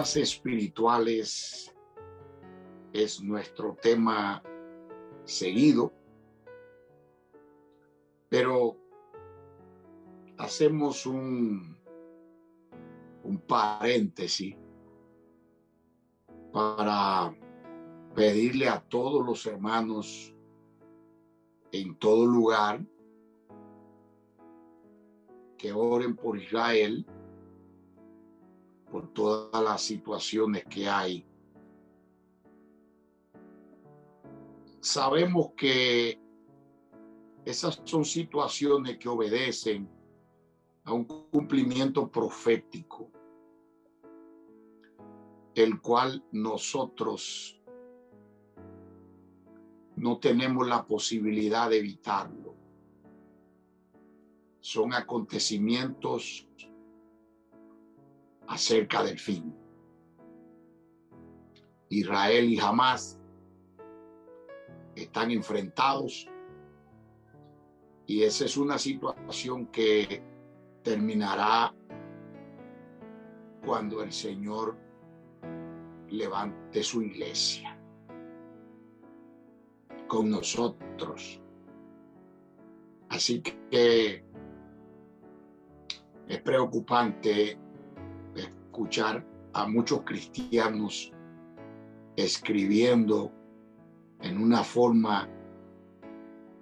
Riquezas espirituales es nuestro tema seguido, pero hacemos un paréntesis para pedirle a todos los hermanos en todo lugar que oren por Israel, por todas las situaciones que hay. Sabemos que esas son situaciones que obedecen a un cumplimiento profético, el cual nosotros no tenemos la posibilidad de evitarlo. Son acontecimientos acerca del fin. Israel y Hamás están enfrentados y esa es una situación que terminará cuando el Señor levante su iglesia con nosotros. Así que es preocupante escuchar a muchos cristianos escribiendo en una forma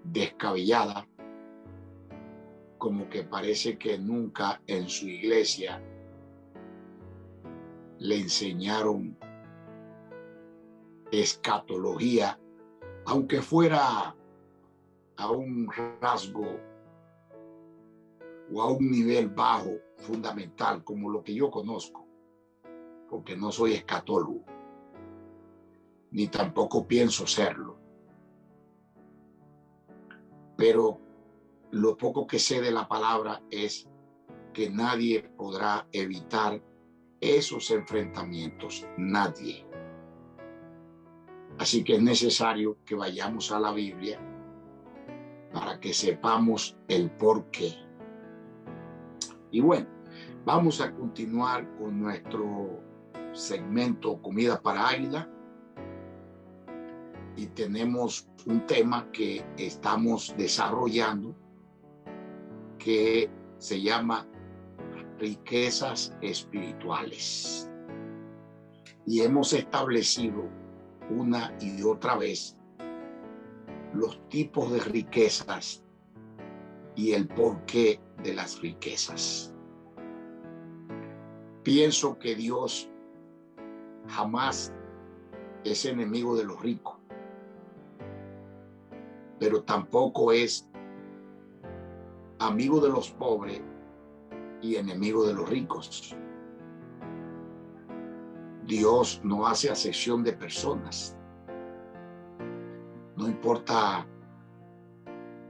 descabellada, como que parece que nunca en su iglesia le enseñaron escatología, aunque fuera a un rasgo o a un nivel bajo, fundamental, como lo que yo conozco, porque no soy escatólogo, ni tampoco pienso serlo. Pero lo poco que sé de la palabra es que nadie podrá evitar esos enfrentamientos, nadie. Así que es necesario que vayamos a la Biblia para que sepamos el porqué. Y bueno, vamos a continuar con nuestro segmento Comida para Águila y tenemos un tema que estamos desarrollando que se llama riquezas espirituales. Y hemos establecido una y otra vez los tipos de riquezas y el porqué de las riquezas. Pienso que Dios jamás es enemigo de los ricos, pero tampoco es amigo de los pobres y enemigo de los ricos. Dios no hace acepción de personas. No importa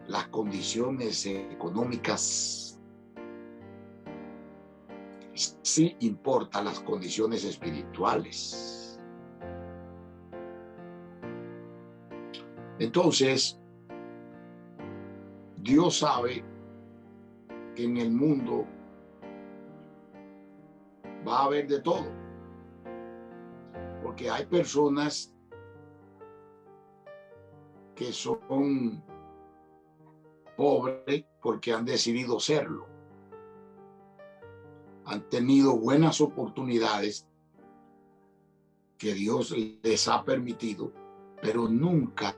las condiciones económicas, sí importa las condiciones espirituales. Entonces, Dios sabe que en el mundo va a haber de todo, porque hay personas que son pobres porque han decidido serlo. Han tenido buenas oportunidades que Dios les ha permitido, pero nunca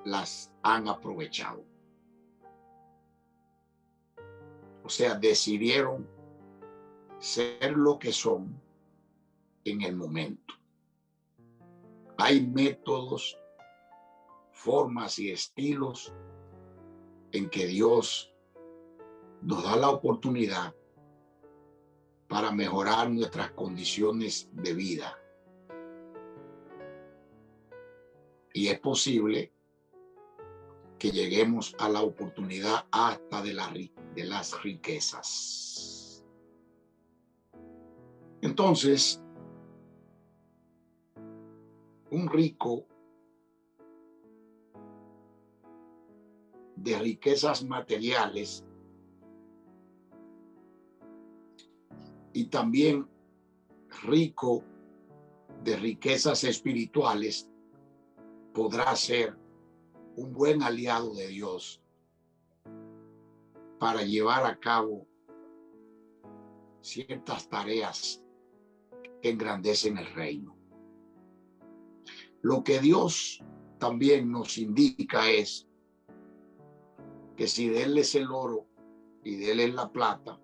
las han aprovechado. O sea, decidieron ser lo que son en el momento. Hay métodos, formas y estilos en que Dios nos da la oportunidad para mejorar nuestras condiciones de vida. Y es posible que lleguemos a la oportunidad hasta de las riquezas. Entonces, un rico de riquezas materiales y también rico de riquezas espirituales, podrá ser un buen aliado de Dios para llevar a cabo ciertas tareas que engrandecen el reino. Lo que Dios también nos indica es que si de Él es el oro y de Él es la plata,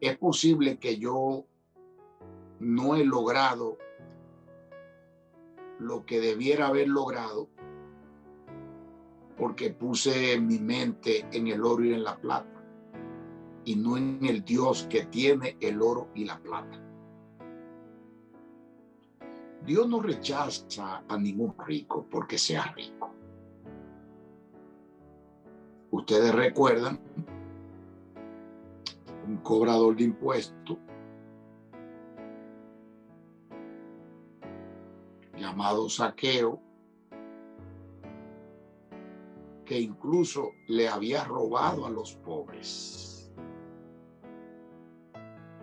es posible que yo no he logrado lo que debiera haber logrado porque puse mi mente en el oro y en la plata y no en el Dios que tiene el oro y la plata. Dios no rechaza a ningún rico porque sea rico. Ustedes recuerdan un cobrador de impuestos llamado Zaqueo, que incluso le había robado a los pobres.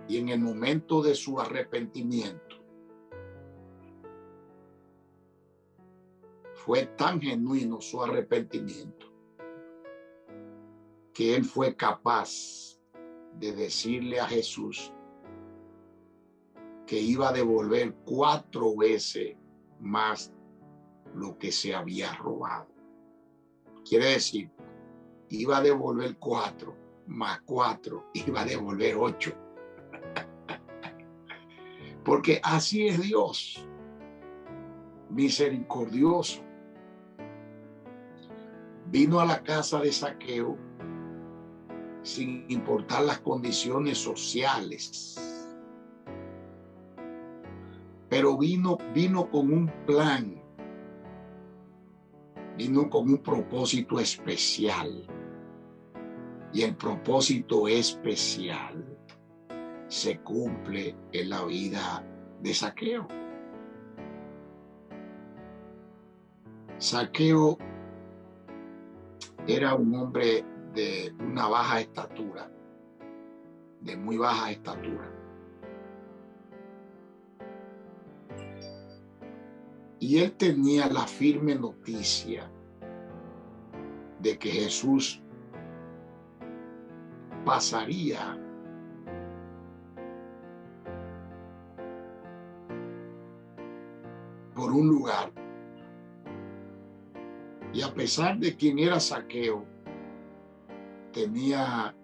Y en el momento de su arrepentimiento, fue tan genuino su arrepentimiento que él fue capaz de decirle a Jesús que iba a devolver 4 veces más lo que se había robado. Quiere decir, iba a devolver 4 más 4, iba a devolver 8. Porque así es Dios, misericordioso. Vino a la casa de Zaqueo sin importar las condiciones sociales, pero vino con un plan, vino con un propósito especial, y el propósito especial se cumple en la vida de Zaqueo. Zaqueo era un hombre de una baja estatura, de muy baja estatura. Y él tenía la firme noticia de que Jesús pasaría por un lugar. Y a pesar de quién era Zaqueo, tenía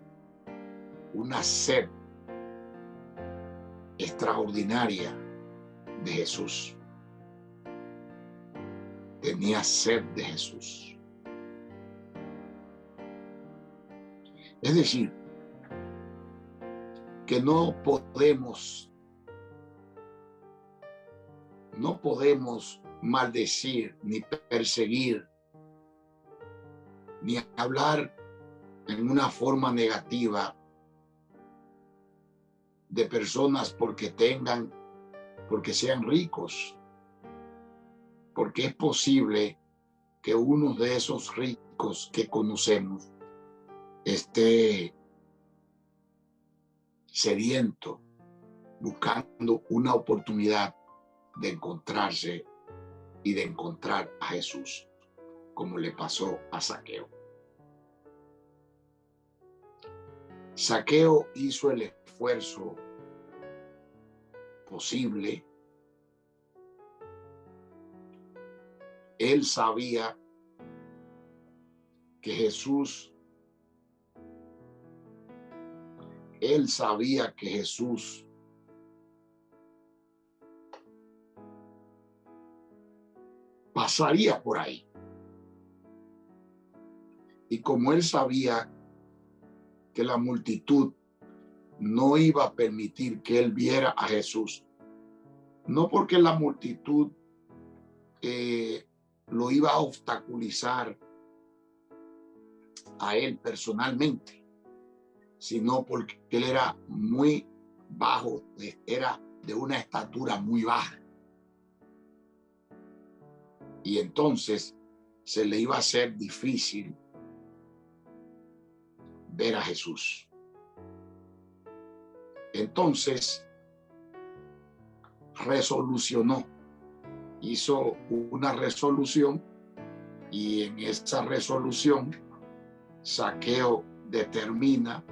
una sed extraordinaria de Jesús. Tenía sed de Jesús. Es decir, que no podemos maldecir, ni perseguir, ni hablar en una forma negativa de personas porque sean ricos. Porque es posible que uno de esos ricos que conocemos esté sediento, buscando una oportunidad de encontrarse y de encontrar a Jesús, como le pasó a Zaqueo. Zaqueo hizo el esfuerzo posible. Él sabía que Jesús pasaría por ahí. Y como él sabía que la multitud no iba a permitir que él viera a Jesús, no porque la multitud lo iba a obstaculizar a él personalmente, sino porque él era muy bajo, era de una estatura muy baja. Y entonces se le iba a hacer difícil ver a Jesús. Entonces resolucionó, hizo una resolución, y en esa resolución Zaqueo determina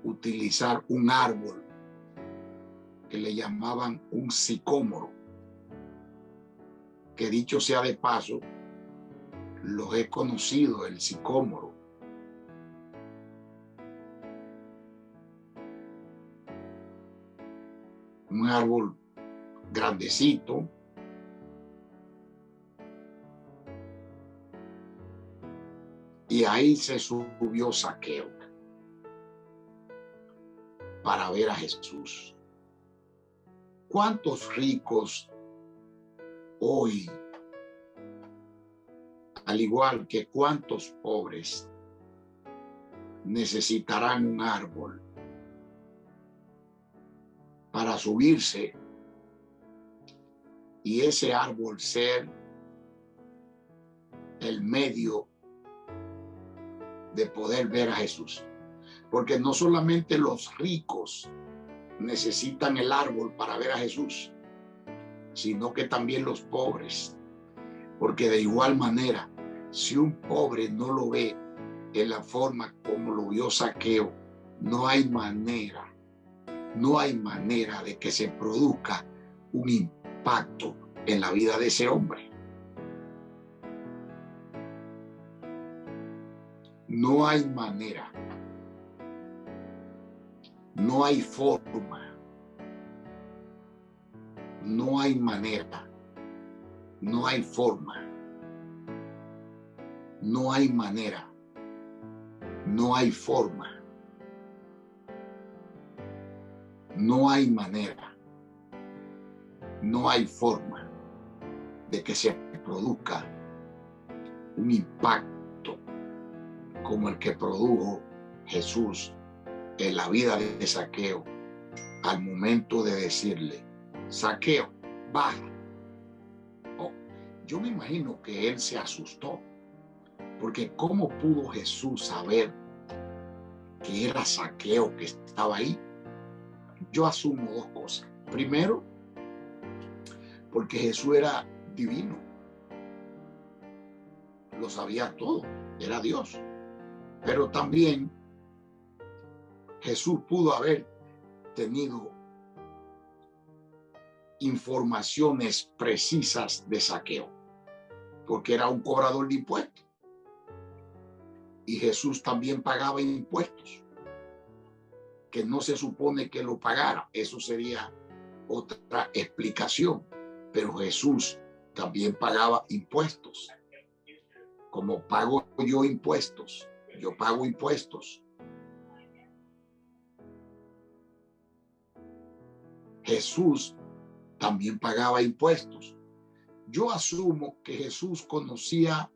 utilizar un árbol que le llamaban un sicómoro, que dicho sea de paso, los he conocido, el sicómoro. Un árbol grandecito, y ahí se subió Zaqueo para ver a Jesús. ¿Cuántos ricos hoy, al igual que cuántos pobres, necesitarán un árbol para subirse y ese árbol ser el medio de poder ver a Jesús? Porque no solamente los ricos necesitan el árbol para ver a Jesús, sino que también los pobres. Porque de igual manera, si un pobre no lo ve en la forma como lo vio Zaqueo, no hay manera de que se produzca un impacto en la vida de ese hombre. No hay manera, no hay forma, no hay manera, no hay forma, no hay manera, no hay forma, no hay manera, no hay forma de que se produzca un impacto como el que produjo Jesús en la vida de Zaqueo al momento de decirle: Zaqueo, baja. Oh, yo me imagino que él se asustó, porque ¿cómo pudo Jesús saber que era Zaqueo que estaba ahí? Yo asumo dos cosas. Primero, porque Jesús era divino, lo sabía todo, era Dios. Pero también Jesús pudo haber tenido informaciones precisas de Zaqueo, porque era un cobrador de impuestos. Y Jesús también pagaba impuestos, que no se supone que lo pagara. Eso sería otra explicación. Pero Jesús también pagaba impuestos. Como pago yo impuestos, yo pago impuestos. Jesús también pagaba impuestos. Yo asumo que Jesús conocía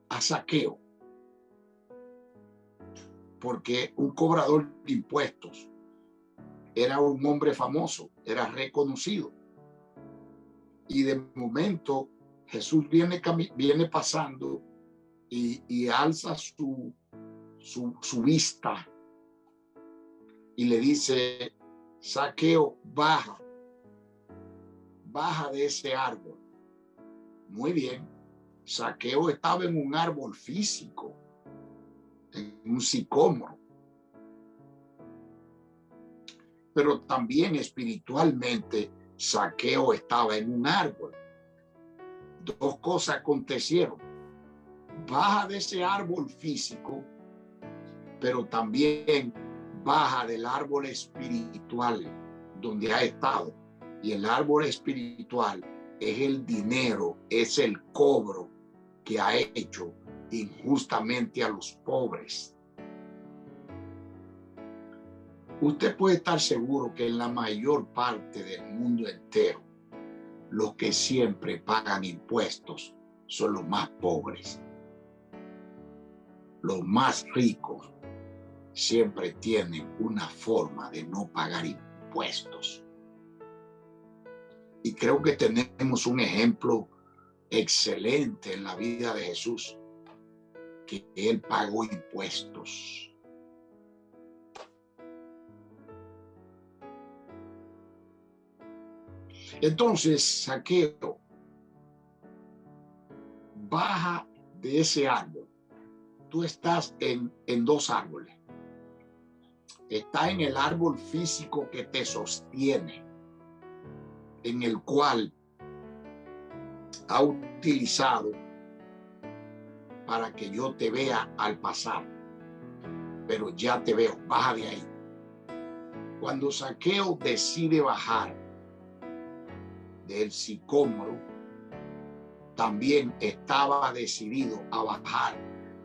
a Zaqueo, porque un cobrador de impuestos era un hombre famoso, era reconocido. Y de momento Jesús viene pasando y alza su vista y le dice: Zaqueo, baja de ese árbol. Muy bien, Zaqueo estaba en un árbol físico, en un sicómoro, pero también espiritualmente Zaqueo estaba en un árbol. Dos cosas acontecieron: baja de ese árbol físico, pero también baja del árbol espiritual donde ha estado. Y el árbol espiritual es el dinero, es el cobro que ha hecho injustamente a los pobres. Usted puede estar seguro que en la mayor parte del mundo entero, los que siempre pagan impuestos son los más pobres. Los más ricos siempre tienen una forma de no pagar impuestos. Y creo que tenemos un ejemplo excelente en la vida de Jesús, que él pagó impuestos. Entonces Zaqueo baja de ese árbol. Tú estás en dos árboles. Está en el árbol físico que te sostiene, en el cual ha utilizado para que yo te vea al pasar, pero ya te veo, baja de ahí. Cuando Zaqueo decide bajar del sicómoro, también estaba decidido a bajar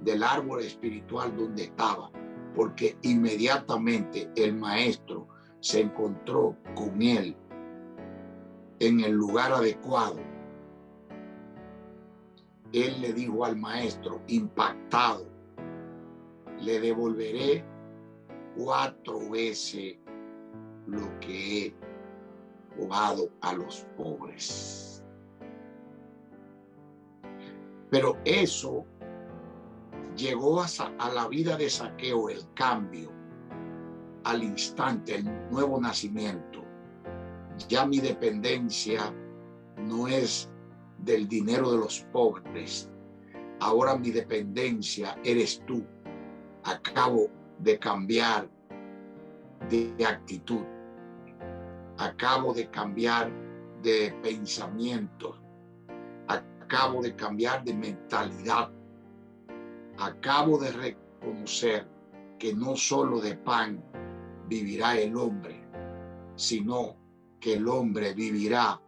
del árbol espiritual donde estaba, porque inmediatamente el maestro se encontró con él en el lugar adecuado. Él le dijo al maestro, impactado, le devolveré 4 veces lo que he robado a los pobres. Pero eso llegó a la vida de Zaqueo, el cambio, al instante, el nuevo nacimiento. Ya mi dependencia no es del dinero de los pobres. Ahora mi dependencia eres tú. Acabo de cambiar de actitud. Acabo de cambiar de pensamiento. Acabo de cambiar de mentalidad. Acabo de reconocer que no solo de pan vivirá el hombre, sino que el hombre vivirá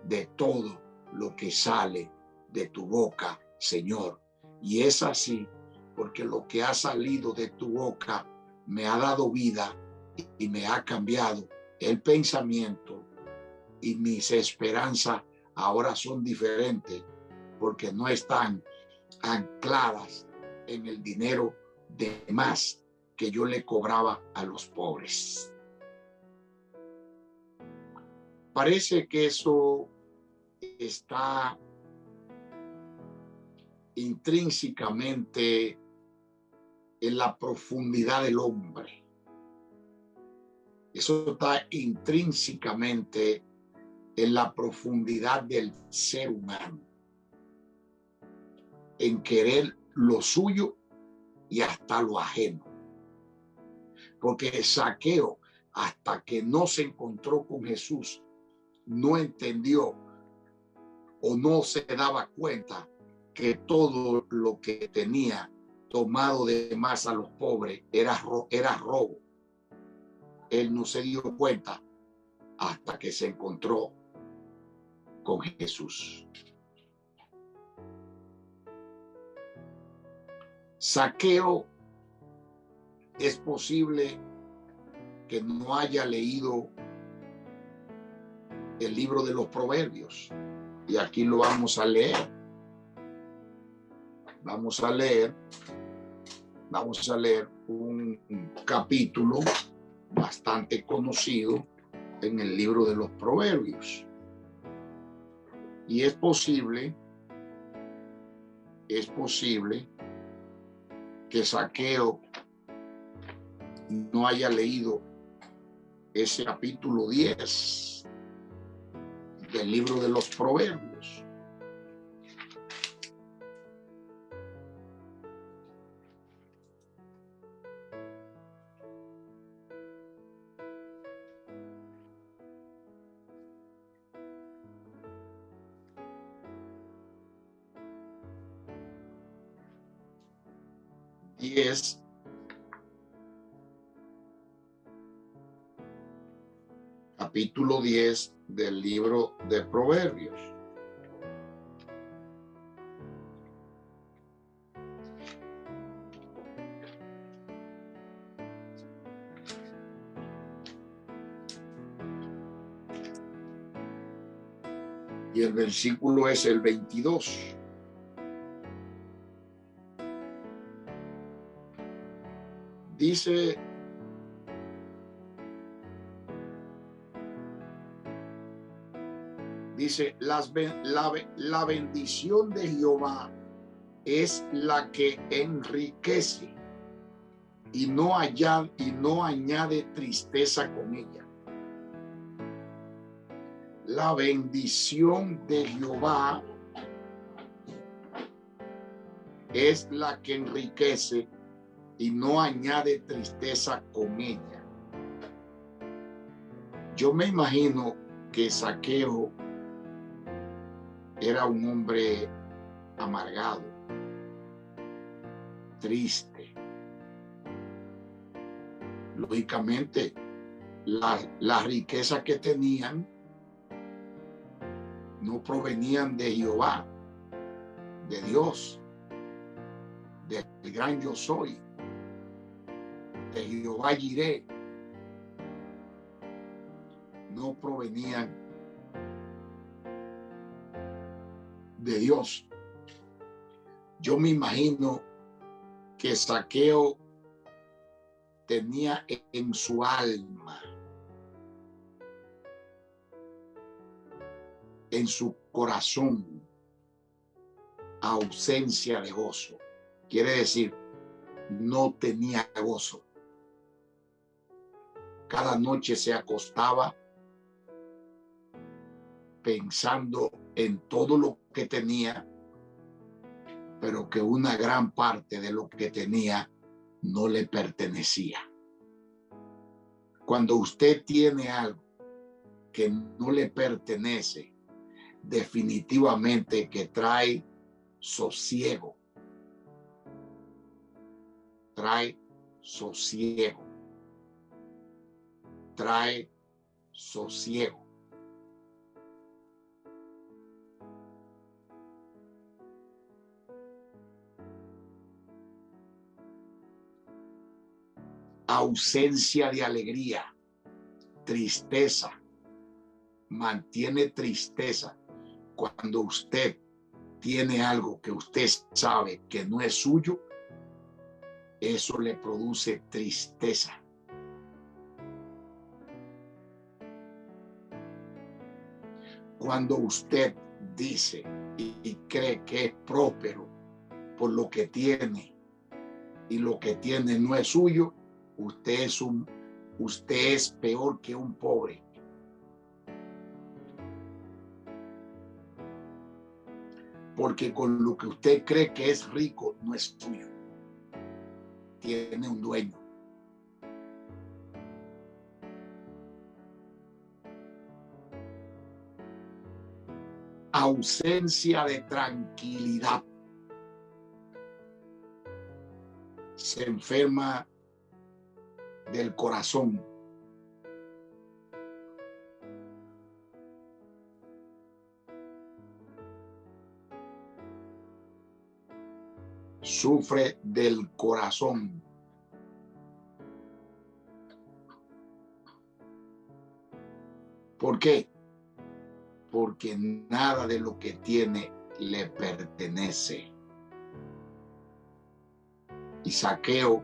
de todo lo que sale de tu boca, Señor. Y es así, porque lo que ha salido de tu boca me ha dado vida y me ha cambiado el pensamiento, y mis esperanzas ahora son diferentes, porque no están ancladas en el dinero de más que yo le cobraba a los pobres. Parece que eso está intrínsecamente en la profundidad del hombre. Eso está intrínsecamente en la profundidad del ser humano, en querer lo suyo y hasta lo ajeno. Porque Zaqueo, hasta que no se encontró con Jesús, no entendió o no se daba cuenta que todo lo que tenía tomado de más a los pobres era robo. Él no se dio cuenta hasta que se encontró con Jesús. Zaqueo es posible que no haya leído el libro de los Proverbios, y aquí lo vamos a leer. Vamos a leer un capítulo bastante conocido en el libro de los Proverbios. Y es posible que Zaqueo no haya leído ese capítulo 10 del libro de los Proverbios. Capítulo 10 del libro de Proverbios. Y el versículo es el 22. Dice: la bendición de Jehová es la que enriquece y no añade tristeza con ella. La bendición de Jehová es la que enriquece y no añade tristeza con ella. Yo me imagino que Zaqueo era un hombre amargado, triste. Lógicamente, las riquezas que tenían no provenían de Jehová, de Dios, del gran yo soy, de Jehová Jireh. No provenían de Dios. Yo me imagino que Zaqueo tenía en su alma, en su corazón, ausencia de gozo. Quiere decir, no tenía gozo. Cada noche se acostaba pensando en todo lo que tenía, pero que una gran parte de lo que tenía no le pertenecía. Cuando usted tiene algo que no le pertenece, definitivamente que trae sosiego. Trae sosiego. Trae sosiego. Ausencia de alegría, tristeza, mantiene tristeza. Cuando usted tiene algo que usted sabe que no es suyo, eso le produce tristeza. Cuando usted dice y cree que es próspero por lo que tiene y lo que tiene no es suyo, usted es peor que un pobre. Porque con lo que usted cree que es rico no es suyo. Tiene un dueño. Ausencia de tranquilidad. Se enferma del corazón. Sufre del corazón. ¿Por qué? Porque nada de lo que tiene le pertenece. Y Zaqueo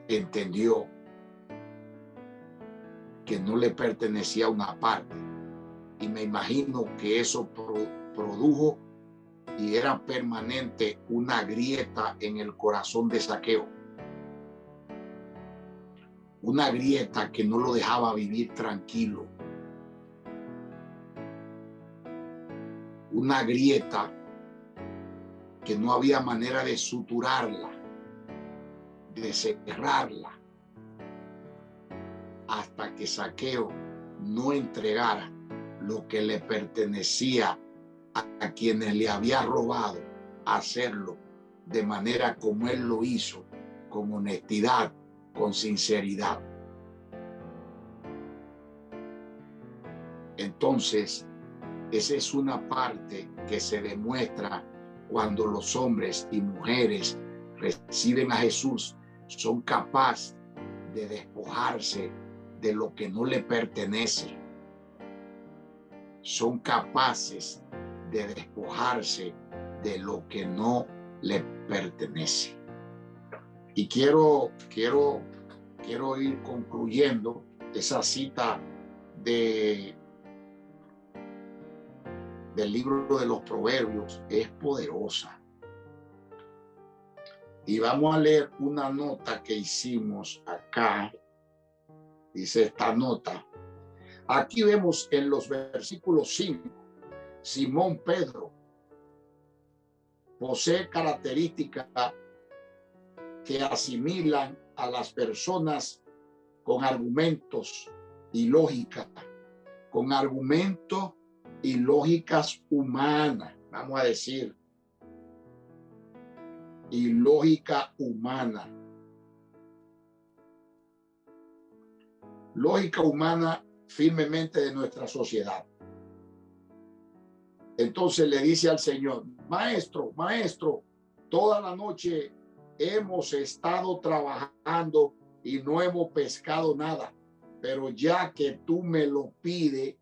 entendió que no le pertenecía una parte. Y me imagino que eso produjo y era permanente una grieta en el corazón de Zaqueo. Una grieta que no lo dejaba vivir tranquilo. Una grieta que no había manera de suturarla, de cerrarla, hasta que Zaqueo no entregara lo que le pertenecía a quienes le había robado, hacerlo de manera como él lo hizo, con honestidad, con sinceridad. Entonces, esa es una parte que se demuestra cuando los hombres y mujeres reciben a Jesús, son capaces de despojarse de lo que no le pertenece. Son capaces de despojarse de lo que no le pertenece. Y quiero ir concluyendo. Esa cita del libro de los Proverbios es poderosa. Y vamos a leer una nota que hicimos acá. Dice esta nota: Aquí vemos en los versículos 5, Simón Pedro posee características que asimilan a las personas con argumentos y lógica, con argumentos y lógicas humanas, vamos a decir, y lógica humana. Lógica humana firmemente de nuestra sociedad. Entonces le dice al Señor: maestro, toda la noche hemos estado trabajando y no hemos pescado nada, pero ya que tú me lo pides,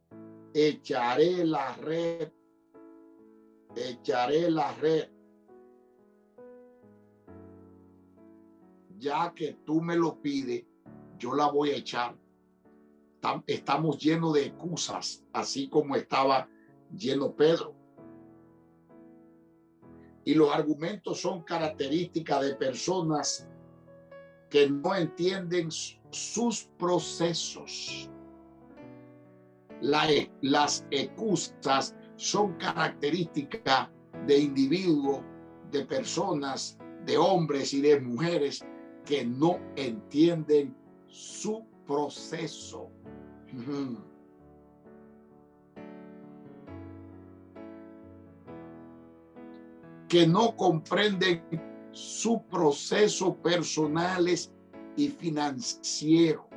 echaré la red. Ya que tú me lo pides, yo la voy a echar. Estamos llenos de excusas, así como estaba lleno Pedro. Y los argumentos son características de personas que no entienden sus procesos. Las excusas son características de individuos, de personas, de hombres y de mujeres que no entienden su proceso. Que no comprenden su proceso personales y financiero.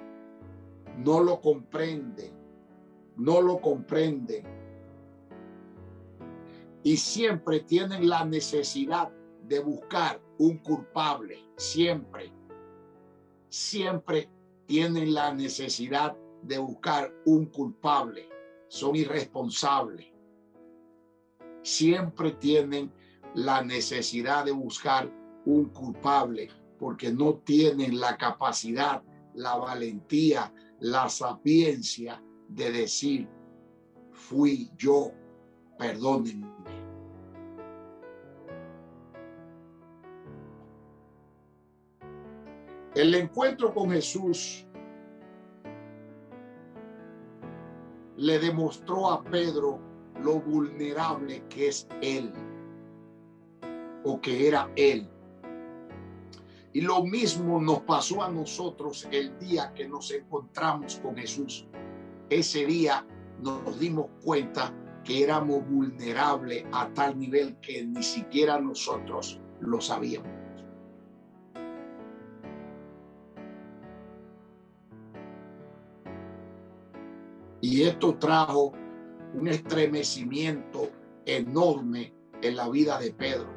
No lo comprenden. Y siempre tienen la necesidad de buscar un culpable. Siempre tienen la necesidad de buscar un culpable. Son irresponsables. Siempre tienen la necesidad de buscar un culpable porque no tienen la capacidad, la valentía, la sapiencia de decir: fui yo, perdónenme. El encuentro con Jesús le demostró a Pedro lo vulnerable que es él, o que era él. Y lo mismo nos pasó a nosotros el día que nos encontramos con Jesús. Ese día nos dimos cuenta que éramos vulnerables a tal nivel que ni siquiera nosotros lo sabíamos. Y esto trajo un estremecimiento enorme en la vida de Pedro.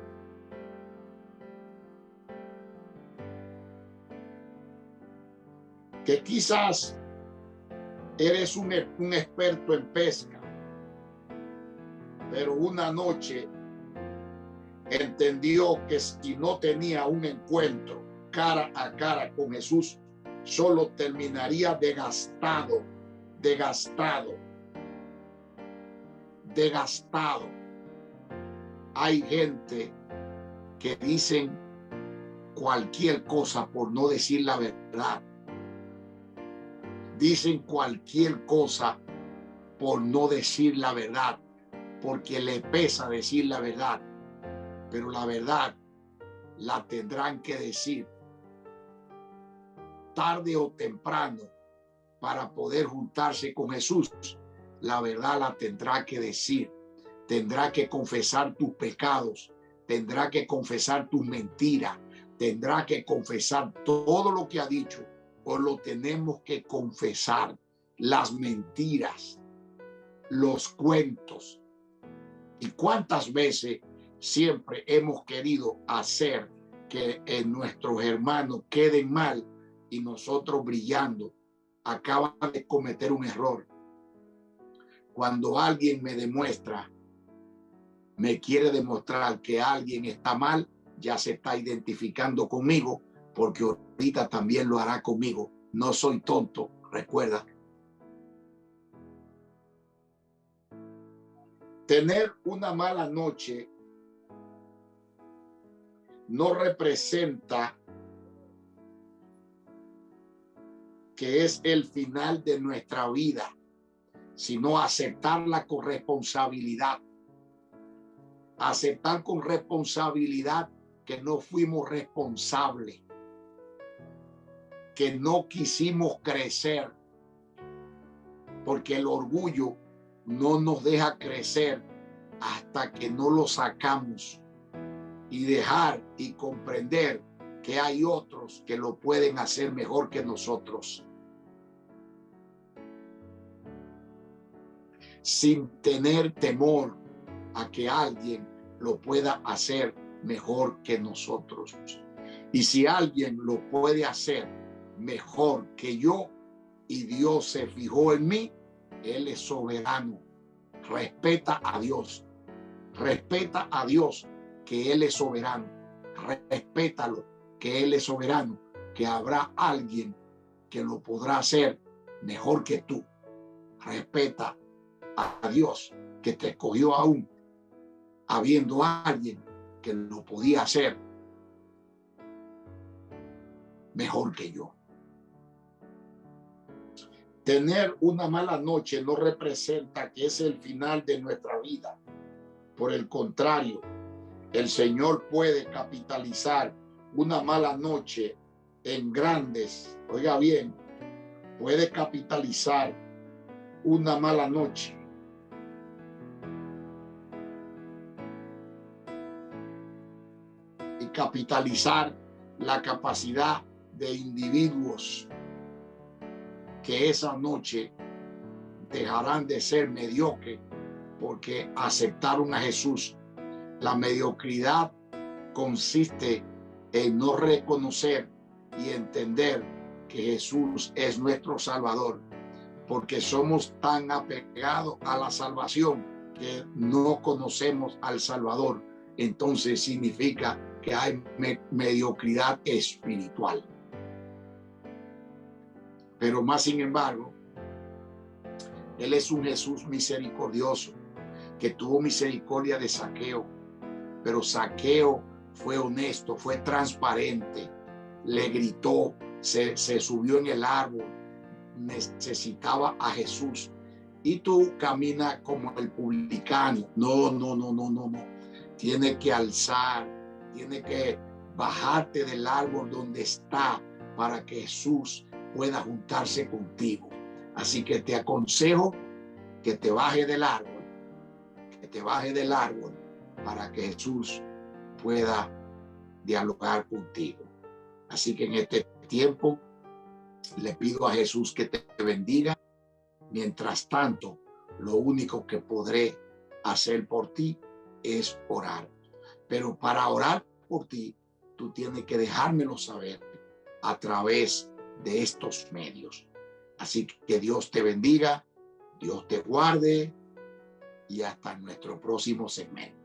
Que quizás eres un experto en pesca, pero una noche entendió que si no tenía un encuentro cara a cara con Jesús, solo terminaría desgastado. Hay gente que dicen cualquier cosa por no decir la verdad. Dicen cualquier cosa por no decir la verdad, porque le pesa decir la verdad. Pero la verdad la tendrán que decir tarde o temprano para poder juntarse con Jesús. La verdad la tendrá que decir. Tendrá que confesar tus pecados, tendrá que confesar tus mentiras, tendrá que confesar todo lo que ha dicho, o lo tenemos que confesar, las mentiras, los cuentos. Y cuántas veces siempre hemos querido hacer que nuestros hermanos queden mal y nosotros brillando. Acaban de cometer un error. Cuando alguien me quiere demostrar que alguien está mal, ya se está identificando conmigo, porque ahorita también lo hará conmigo. No soy tonto, recuerda. Tener una mala noche no representa que es el final de nuestra vida. sino aceptarla con responsabilidad. Aceptar con responsabilidad que no fuimos responsables, que no quisimos crecer, porque el orgullo no nos deja crecer hasta que no lo sacamos y dejar y comprender que hay otros que lo pueden hacer mejor que nosotros, sin tener temor a que alguien lo pueda hacer mejor que nosotros. Y si alguien lo puede hacer mejor que yo y Dios se fijó en mí, Él es soberano. Respeta a Dios. Respeta a Dios, que Él es soberano. Respétalo, que Él es soberano, que habrá alguien que lo podrá hacer mejor que tú. Respeta a Dios, que te escogió aún, habiendo alguien que lo podía hacer mejor que yo. Tener una mala noche no representa que es el final de nuestra vida. Por el contrario, el Señor puede capitalizar una mala noche en grandes, oiga bien, puede capitalizar una mala noche y capitalizar la capacidad de individuos que esa noche dejarán de ser mediocres porque aceptaron a Jesús. La mediocridad consiste en no reconocer y entender que Jesús es nuestro Salvador, porque somos tan apegados a la salvación que no conocemos al Salvador. Entonces significa que hay mediocridad espiritual. Pero más sin embargo, Él es un Jesús misericordioso, que tuvo misericordia de Zaqueo, pero Zaqueo fue honesto, fue transparente, le gritó, se subió en el árbol, necesitaba a Jesús. Y tú caminas como el publicano. No. Tiene que alzar, tiene que bajarte del árbol donde está para que Jesús pueda juntarse contigo. Así que te aconsejo que te bajes del árbol, para que Jesús pueda dialogar contigo. Así que en este tiempo le pido a Jesús que te bendiga. Mientras tanto, lo único que podré hacer por ti es orar. Pero para orar por ti, tú tienes que dejármelo saber a través de estos medios. Así que Dios te bendiga, Dios te guarde y hasta nuestro próximo segmento.